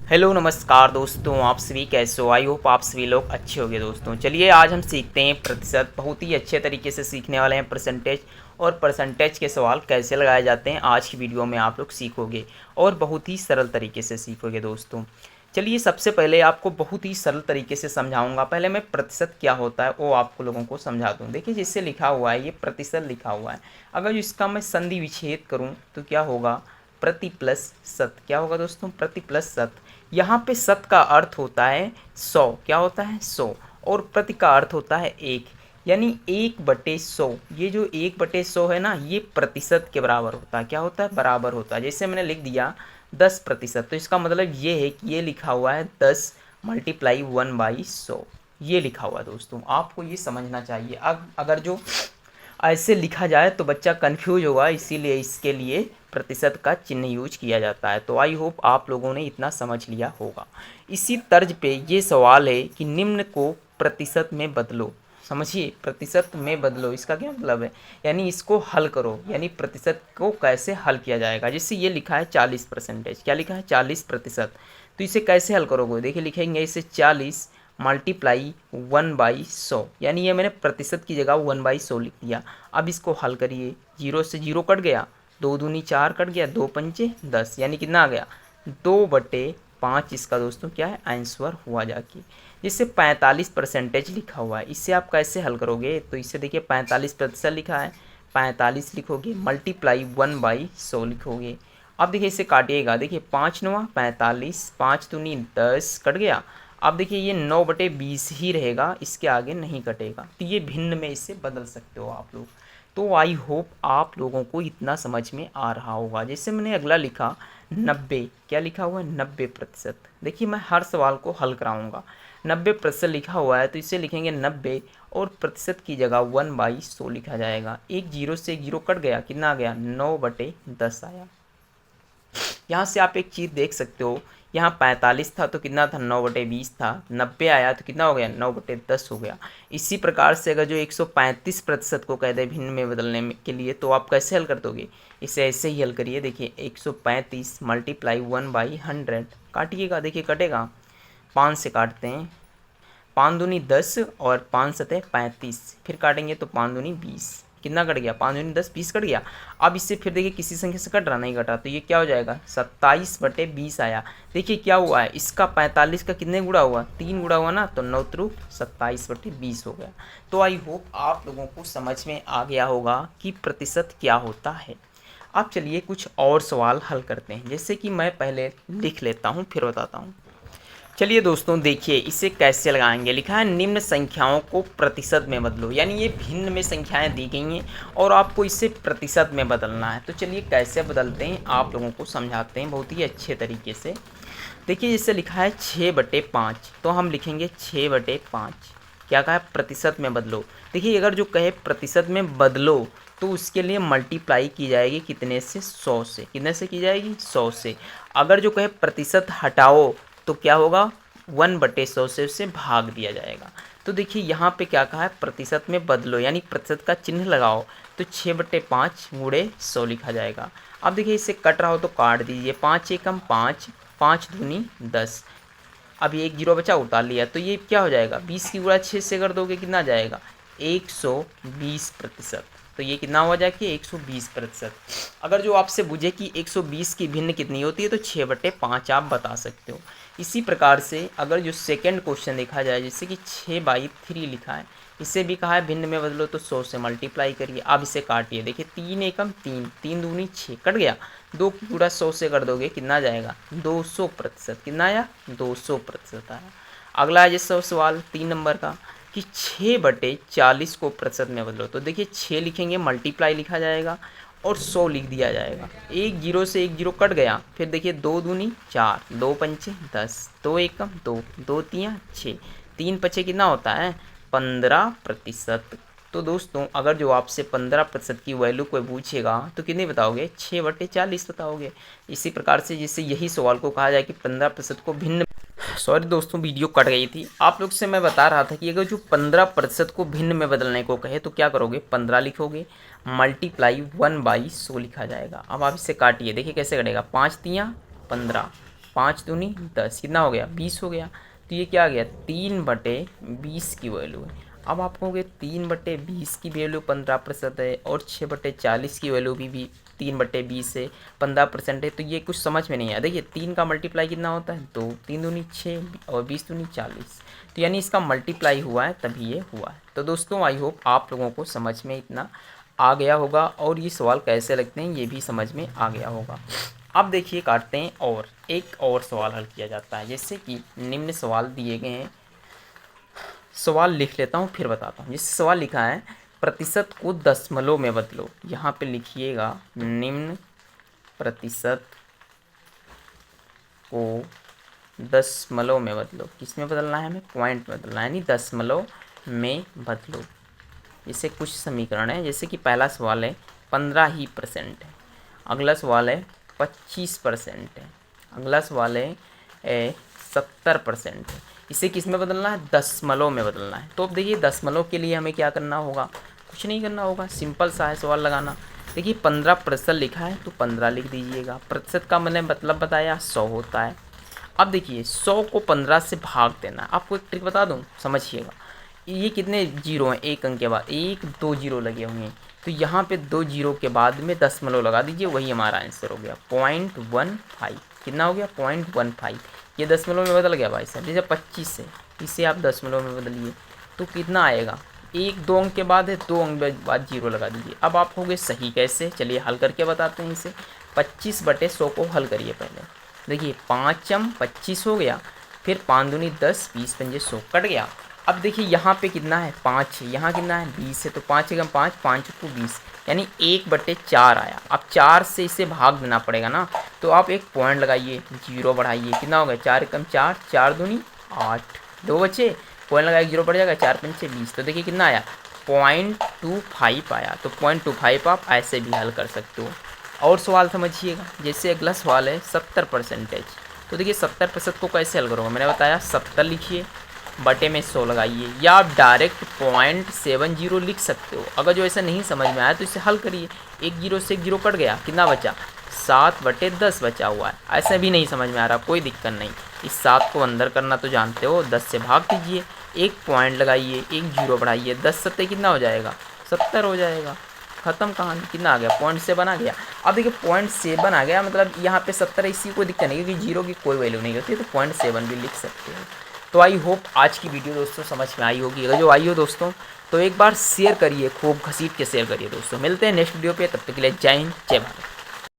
Hello नमस्कार दोस्तों, आप सभी कैसे हो। आई होप आप सभी लोग अच्छे होंगे दोस्तों। चलिए आज हम सीखते हैं प्रतिशत। बहुत ही अच्छे तरीके से सीखने वाले हैं परसेंटेज, और परसेंटेज के सवाल कैसे लगाए जाते हैं आज की वीडियो में आप लोग सीखोगे, और बहुत ही सरल तरीके से सीखोगे दोस्तों। चलिए सबसे पहले आपको बहुत ही सरल तरीके से समझाऊंगा। पहले मैं प्रतिशत क्या होता है वो आपको लोगों को समझा दूँ। देखिए जिससे लिखा हुआ है, ये प्रतिशत लिखा हुआ है। अगर इसका मैं संधि विच्छेद करूँ तो क्या होगा, प्रति प्लस शत। क्या होगा दोस्तों, प्रति प्लस शत। यहाँ पे शत का अर्थ होता है 100। क्या होता है 100। और प्रति का अर्थ होता है 1, यानी 1/100। ये जो 1/100 है ना, ये प्रतिशत के बराबर होता है। क्या होता है, बराबर होता है। जैसे मैंने लिख दिया 10%, तो इसका मतलब ये है कि ये लिखा हुआ है 10 मल्टीप्लाई 1/100। ये लिखा हुआ है दोस्तों, आपको ये समझना चाहिए। अब अगर जो ऐसे लिखा जाए तो बच्चा कंफ्यूज होगा, इसीलिए इसके लिए प्रतिशत का चिन्ह यूज किया जाता है। तो आई होप आप लोगों ने इतना समझ लिया होगा। इसी तर्ज पे ये सवाल है कि निम्न को प्रतिशत में बदलो। समझिए, प्रतिशत में बदलो इसका क्या मतलब है, यानी इसको हल करो, यानी प्रतिशत को कैसे हल किया जाएगा। जैसे ये लिखा है 40%, क्या लिखा है 40%, तो इसे कैसे हल करोगे। देखिए लिखेंगे इसे 40 मल्टीप्लाई 1/100, यानी ये मैंने प्रतिशत की जगह 1/100 लिख दिया। अब इसको हल करिए, 0 से 0 कट गया, 2 दूनी 4 कट गया, 2 पंचे 10, यानी कितना आ गया 2/5। इसका दोस्तों क्या है, आंसर हुआ जाके। जिससे 45% लिखा हुआ है, इससे आप कैसे हल करोगे। तो इससे देखिए 45% लिखा है, 45 लिखोगे मल्टीप्लाई 1/100 लिखोगे। अब देखिए इसे काटिएगा, देखिए 5 9 45, 5 दूनी 10 कट गया। अब देखिए ये 9/20 ही रहेगा, इसके आगे नहीं कटेगा। तो ये भिन्न में इसे बदल सकते हो आप लोग। तो आई होप आप लोगों को इतना समझ में आ रहा होगा। जैसे मैंने अगला लिखा 90, क्या लिखा हुआ है 90%। देखिए मैं हर सवाल को हल कराऊंगा। 90% लिखा हुआ है तो इसे लिखेंगे 90, और प्रतिशत की जगह 1/100 लिखा जाएगा। एक जीरो से एक जीरो कट गया, कितना आ गया 9/10 आया। यहाँ से आप एक चीज़ देख सकते हो, यहाँ 45 था तो कितना था 9/20 था, 90 आया तो कितना हो गया 9/10 हो गया। इसी प्रकार से अगर जो 135% को कह दे भिन्न में बदलने के लिए, तो आप कैसे हल कर दोगे, इसे ऐसे ही हल करिए। देखिए 135 मल्टीप्लाई 1/100, काटिएगा, देखिए कटेगा, 5 से काटते हैं, 5 दूनी 10 और 5 सतह 35, फिर काटेंगे तो 5 दूनी 20, कितना कट गया 5 दूनी 10 20 कट गया। अब इससे फिर देखिए किसी संख्या से कट रहा, नहीं कटा, तो ये क्या हो जाएगा 27/20 आया। देखिए क्या हुआ है, इसका 45 का कितने गुणा हुआ, 3 गुणा हुआ ना, तो 9 त्रिक 27/20 हो गया। तो आई होप आप लोगों को समझ में आ गया होगा कि प्रतिशत क्या होता है। अब चलिए कुछ और सवाल हल करते हैं। जैसे कि मैं पहले लिख लेता हूँ फिर बताता हूँ। चलिए दोस्तों देखिए इसे कैसे लगाएंगे। लिखा है निम्न संख्याओं को प्रतिशत में बदलो, यानी ये भिन्न में संख्याएं दी गई हैं और आपको इसे प्रतिशत में बदलना है। तो चलिए कैसे बदलते हैं आप लोगों को समझाते हैं बहुत ही अच्छे तरीके से। देखिए जैसे लिखा है 6/5, तो हम लिखेंगे 6/5। क्या कहा है, प्रतिशत में बदलो। देखिए अगर जो कहे प्रतिशत में बदलो तो उसके लिए मल्टीप्लाई की जाएगी कितने से, 100 से। कितने से की जाएगी, 100 से। अगर जो कहे प्रतिशत हटाओ तो क्या होगा, 1/100 से उसे भाग दिया जाएगा। तो देखिए यहाँ पे क्या कहा है, प्रतिशत में बदलो, यानी प्रतिशत का चिन्ह लगाओ, तो 6/5 गुणे 100 लिखा जाएगा। अब देखिए इसे कट रहा हो तो काट दीजिए, 5 एकम 5, 5 दूनी 10, अब ये एक जीरो बचा उतार लिया, तो ये क्या हो जाएगा 20 की गुणा 6 से कर दोगे कितना आ जाएगा 120%। तो ये कितना हुआ जाए 120%। अगर जो आपसे पूछे कि 120 की भिन्न कितनी होती है तो 6/5 आप बता सकते हो। इसी प्रकार से अगर जो सेकंड क्वेश्चन देखा जाए, जैसे कि 6/3 लिखा है, इसे भी कहा है भिन्न में बदलो, तो 100 से मल्टीप्लाई करिए। अब इसे काटिए, देखिए 3 एकम 3, 3 दूनी 6 कट गया, 2 की गुणा 100 से कर दोगे कितना आ जाएगा 200%। कितना आया 200% आया। अगला है जैसे सवाल 3 नंबर का कि 6/40 को प्रतिशत में बदलो। तो देखिए 6 लिखेंगे मल्टीप्लाई लिखा जाएगा और 100 लिख दिया जाएगा। एक जीरो से एक जीरो कट गया, फिर देखिए 2 दूनी 4, 2 पंचे 10, 2 एकम 2, 2 तियाँ 6, 3 पचे कितना होता है 15%। तो दोस्तों अगर जो आपसे 15% की वैल्यू कोई पूछेगा तो कितने बताओगे 6/40 बताओगे। इसी प्रकार से जिससे यही सवाल को कहा जाए कि 15% को भिन्न, सॉरी दोस्तों वीडियो कट गई थी। आप लोग से मैं बता रहा था कि अगर जो 15% को भिन्न में बदलने को कहे तो क्या करोगे, 15 लिखोगे मल्टीप्लाई 1/100 लिखा जाएगा। अब आप इसे काटिए, देखिए कैसे कटेगा, 5 तियाँ 15, 5 दूनी 10, कितना हो गया 20 हो गया। तो ये क्या आ गया 3/20 की वैल्यू है। अब आप कहोगे 3/20 की वैल्यू 15% है और 6/40 की वैल्यू भी 3/20 है, 15% है। तो ये कुछ समझ में नहीं आया। देखिए 3 का मल्टीप्लाई कितना होता है 2, 3 दूनी 6 और 20 दूनी 40। तो यानी इसका मल्टीप्लाई हुआ है तभी ये हुआ है। तो दोस्तों आई होप आप लोगों को समझ में इतना आ गया होगा और ये सवाल कैसे लगते हैं ये भी समझ में आ गया होगा। अब देखिए काटते हैं और एक और सवाल हल किया जाता है। जैसे कि निम्न सवाल दिए गए हैं, सवाल लिख लेता हूँ फिर बताता हूँ। जैसे सवाल लिखा है प्रतिशत को दशमलव में बदलो। यहाँ पे लिखिएगा निम्न प्रतिशत को दशमलव में बदलो। किस में बदलना है हमें पॉइंट में बदलना है, यानी दशमलव में बदलो। जैसे कुछ समीकरण है, जैसे कि पहला सवाल है 15% है, अगला सवाल है 25% है, अगला सवाल है 70% है। इसे किस में बदलना है दशमलव में बदलना है। तो अब देखिए दशमलव के लिए हमें क्या करना होगा, कुछ नहीं करना होगा, सिंपल सा है सवाल लगाना। देखिए 15% लिखा है तो 15 लिख दीजिएगा। प्रतिशत का मैंने मतलब बताया 100 होता है। अब देखिए 100 को 15 से भाग देना है। आपको एक ट्रिक बता दूं, समझिएगा। ये कितने जीरो हैं, एक अंक के बाद 1 2 जीरो लगे हुए हैं, तो यहाँ पे 2 जीरो के बाद में दशमलव लगा दीजिए, वही हमारा आंसर हो गया 0.15। कितना हो गया 0.15। ये दशमलव में बदल गया भाई साहब। जैसे 25 है, इसे आप दशमलव में बदलिए तो कितना आएगा, 1 2 अंक के बाद है, 2 अंक के बाद जीरो लगा दीजिए। अब आप होगे सही कैसे, चलिए हल करके बताते हैं इसे। 25/100 को हल करिए पहले। देखिए 5m 25 हो गया, फिर 5 दूनी 10, 20 पंजे 100 कट गया। अब देखिए यहाँ पे कितना है 5 है, यहाँ कितना है 20 है, तो 5 एकम 5, 5 को 20, यानी 1/4 आया। अब 4 से इसे भाग देना पड़ेगा ना, तो आप एक पॉइंट लगाइए, जीरो बढ़ाइए, कितना हो गया 4 एकम 4, 4 दूनी 8, 2 बचे, पॉइंट लगाए जीरो बढ़ जाएगा, 4 पंचे 20। तो देखिए कितना आया 0.25 आया। तो 0.25 आप ऐसे भी हल कर सकते हो। और सवाल समझिएगा, जैसे अगला सवाल है 70%। तो देखिए 70% को कैसे हल करोगे, मैंने बताया 70 लिखिए, बटे में 100 लगाइए, या आप डायरेक्ट 0.70 लिख सकते हो। अगर जो ऐसा नहीं समझ में आया तो इसे हल करिए। एक जीरो से एक जीरो कट गया, कितना बचा 7/10 बचा हुआ है। ऐसे भी नहीं समझ में आ रहा, कोई दिक्कत नहीं, इस 7 को अंदर करना तो जानते हो, 10 से भाग दीजिए, एक पॉइंट लगाइए, एक जीरो बढ़ाइए, 10 सत्ते कितना हो जाएगा 70 हो जाएगा। खत्म कहानी। कितना आ गया 0.7 आ गया। अब देखिए 0.7 आ गया, मतलब यहाँ पे 70 इसी कोई दिक्कत नहीं, क्योंकि जीरो की कोई वैल्यू नहीं होती, तो 0.7 भी लिख सकते हो। तो आई होप आज की वीडियो दोस्तों समझ में आई होगी। अगर जो आई हो दोस्तों तो एक बार शेयर करिए, खूब घसीट के शेयर करिए दोस्तों। मिलते हैं नेक्स्ट वीडियो पे, तब तक के लिए जय हिंद जय भारत।